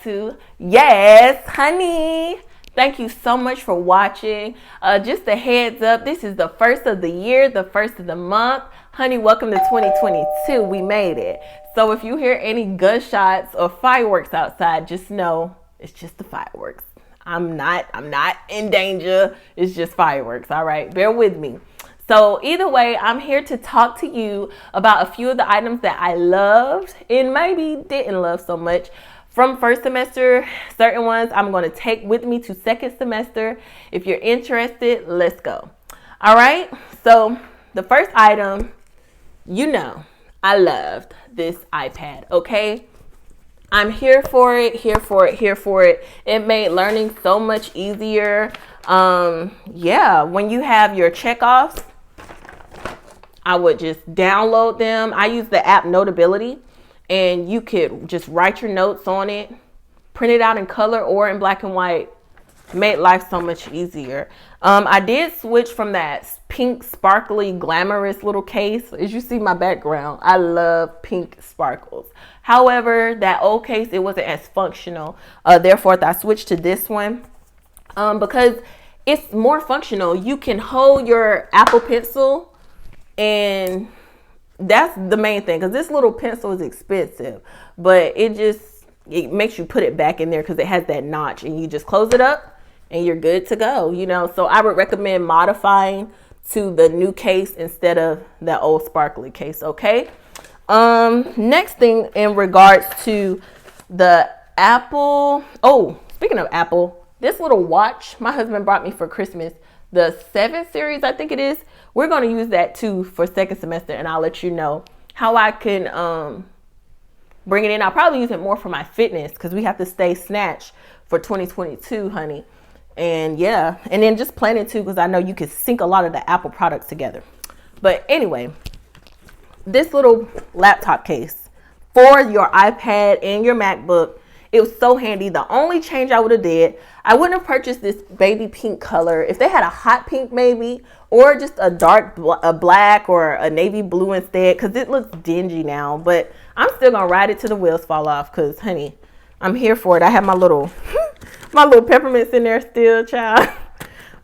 back to Yes Honey. Thank you so much for watching. Just a heads up, this is the first of the year, the first of the month. Honey, welcome to 2022. We made it. So if you hear any gunshots or fireworks outside, just know it's just the fireworks. I'm not in danger. It's just fireworks. All right, bear with me. So either way, I'm here to talk to you about a few of the items that I loved and maybe didn't love so much from first semester. Certain ones I'm going to take with me to second semester. If you're interested, let's go. All right. So the first item, I loved this iPad. Okay. I'm here for it. It made learning so much easier. When you have your checkoffs, I would just download them. I use the app Notability, and you could just write your notes on it, print it out in color or in black and white. Made life so much easier. I did switch from that pink, sparkly, glamorous little case. As you see my background, I love pink sparkles. However, that old case, it wasn't as functional. Therefore, I switched to this one because it's more functional. You can hold your Apple Pencil, and that's the main thing, because this little pencil is expensive, but it makes you put it back in there because it has that notch, and you just close it up and you're good to go, So I would recommend modifying to the new case instead of that old sparkly case, okay? Next thing in regards to the Apple. Oh, speaking of Apple, this little watch my husband brought me for Christmas, the 7 series, I think it is. We're going to use that too for second semester, and I'll let you know how I can bring it in. I'll probably use it more for my fitness because we have to stay snatched for 2022, honey. And and then just planning too, because I know you can sync a lot of the Apple products together. But anyway, this little laptop case for your iPad and your MacBook, it was so handy. The only change I would have did, I wouldn't have purchased this baby pink color. If they had a hot pink maybe, or just a dark black or a navy blue instead, because it looks dingy now. But I'm still going to ride it till the wheels fall off because, honey, I'm here for it. I have my little peppermints in there still, child.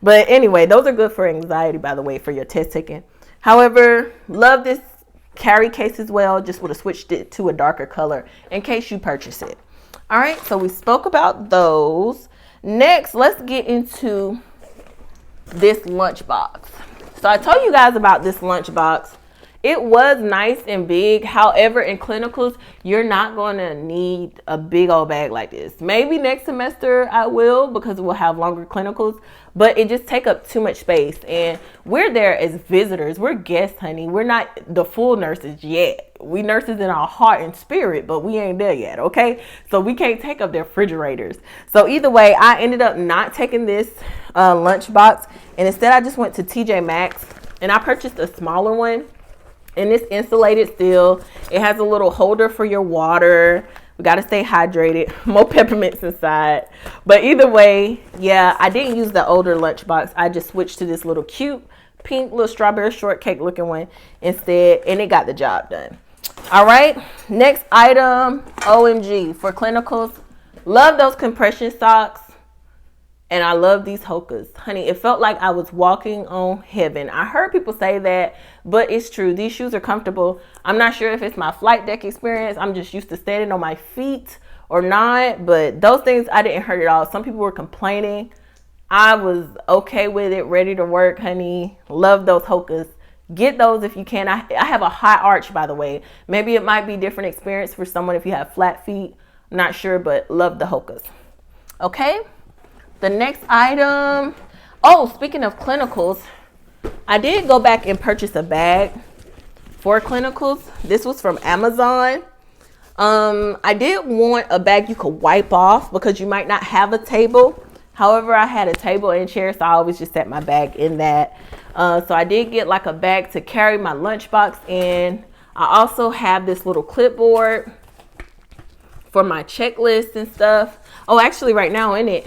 But anyway, those are good for anxiety, by the way, for your test taking. However, love this carry case as well. Just would have switched it to a darker color in case you purchase it. All right, so we spoke about those. Next, let's get into this lunchbox. So I told you guys about this lunchbox. It was nice and big. However, in clinicals, you're not going to need a big old bag like this. Maybe next semester I will, because we'll have longer clinicals, but it just take up too much space. And we're there as visitors. We're guests, honey. We're not the full nurses yet. We nurses in our heart and spirit, but we ain't there yet, okay? So we can't take up their refrigerators. So either way, I ended up not taking this lunchbox, and instead I just went to TJ Maxx, and I purchased a smaller one. And it's insulated still. It has a little holder for your water. We got to stay hydrated. More peppermints inside. But either way, I didn't use the older lunchbox. I just switched to this little cute pink little strawberry shortcake looking one instead. And it got the job done. All right. Next item, OMG, for clinicals. Love those compression socks. And I love these Hocus. Honey, it felt like I was walking on heaven. I heard people say that, but it's true. These shoes are comfortable. I'm not sure if it's my flight deck experience. I'm just used to standing on my feet or not. But those things, I didn't hurt at all. Some people were complaining. I was okay with it, ready to work, honey. Love those Hocus. Get those if you can. I have a high arch, by the way. Maybe it might be a different experience for someone if you have flat feet. I'm not sure, but love the Hocus. Okay. The next item, speaking of clinicals, I did go back and purchase a bag for clinicals. This was from Amazon. I did want a bag you could wipe off because you might not have a table. However, I had a table and chair, so I always just set my bag in that. So I did get like a bag to carry my lunchbox in. I also have this little clipboard for my checklist and stuff. Oh, actually right now in it,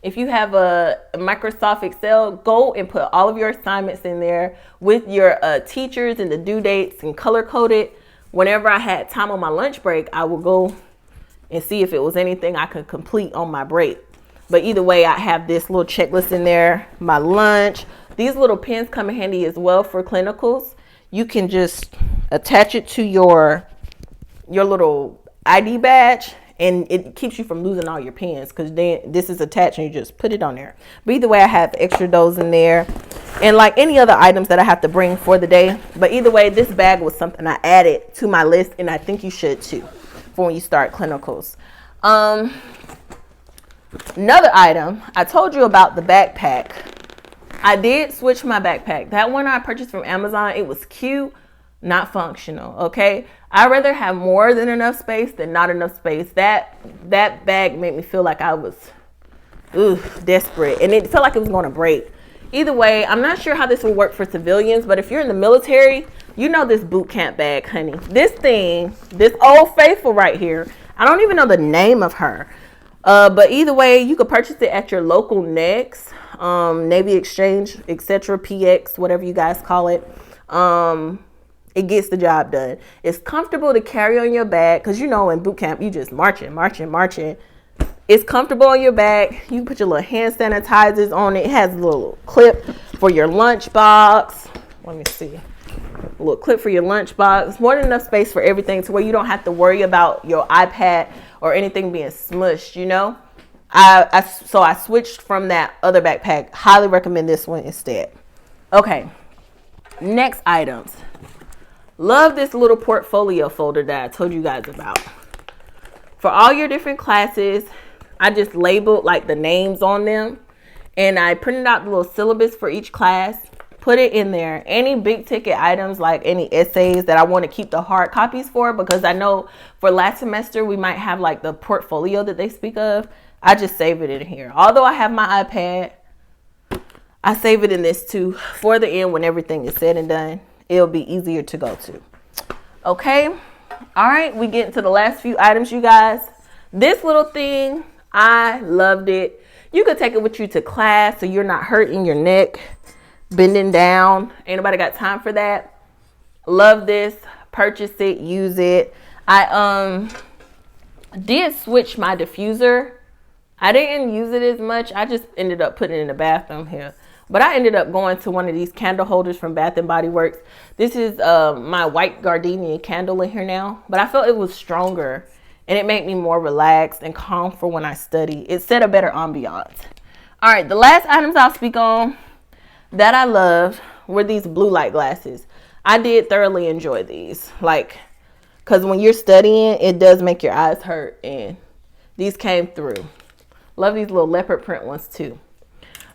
if you have a Microsoft Excel, go and put all of your assignments in there with your teachers and the due dates and color coded. Whenever I had time on my lunch break, I will go and see if it was anything I could complete on my break. But either way, I have this little checklist in there, my lunch. These little pens come in handy as well for clinicals. You can just attach it to your little ID badge, and it keeps you from losing all your pens, because then this is attached and you just put it on there. But either way, I have extra those in there, and like any other items that I have to bring for the day. But either way, this bag was something I added to my list, and I think you should too for when you start clinicals. Another item, I told you about the backpack. I did switch my backpack. That one I purchased from Amazon, it was cute, not functional, okay? I'd rather have more than enough space than not enough space. That bag made me feel like I was desperate, and it felt like it was going to break. Either way, I'm not sure how this will work for civilians, but if you're in the military, you know this boot camp bag, honey. This thing, this Old Faithful right here, I don't even know the name of her. But either way, you could purchase it at your local Next, Navy Exchange, etc., PX, whatever you guys call it. It gets the job done. It's comfortable to carry on your back, because you know in boot camp you just marching. It's comfortable on your back. You can put your little hand sanitizers on it. It has a little clip for your lunch box. Let me see. A little clip for your lunch box. More than enough space for everything, to where you don't have to worry about your iPad or anything being smushed, you know. So I switched from that other backpack. Highly recommend this one instead. Okay, next items. Love this little portfolio folder that I told you guys about. For all your different classes, I just labeled like the names on them, and I printed out the little syllabus for each class, put it in there. Any big ticket items, like any essays that I want to keep the hard copies for, because I know for last semester we might have like the portfolio that they speak of, I just save it in here. Although I have my iPad, I save it in this too, for the end when everything is said and done. It'll be easier to go to. Okay, all right, we get into the last few items, you guys. This little thing, I loved it. You could take it with you to class so you're not hurting your neck bending down. Ain't nobody got time for that. Love this. Purchase it, use it. I did switch my diffuser. I didn't use it as much. I just ended up putting it in the bathroom here. But I ended up going to one of these candle holders from Bath and Body Works. This is my white gardenia candle in here now. But I felt it was stronger, and it made me more relaxed and calm for when I study. It set a better ambiance. All right, the last items I'll speak on that I love were these blue light glasses. I did thoroughly enjoy these. Like, because when you're studying, it does make your eyes hurt, and these came through. Love these little leopard print ones too.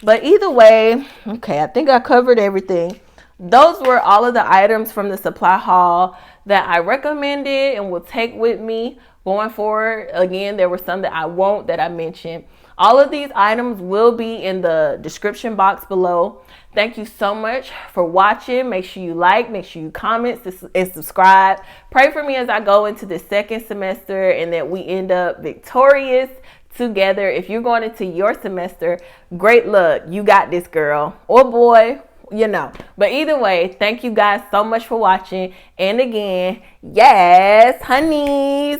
But either way, okay, I think I covered everything. Those were all of the items from the supply haul that I recommended and will take with me going forward. Again, there were some that I won't, that I mentioned. All of these items will be in the description box below. Thank you so much for watching. Make sure you like, make sure you comment and subscribe. Pray for me as I go into the second semester and that we end up victorious together. If you're going into your semester, great luck. You got this, girl or boy, you know. But either way, thank you guys so much for watching. And again, yes, honeys.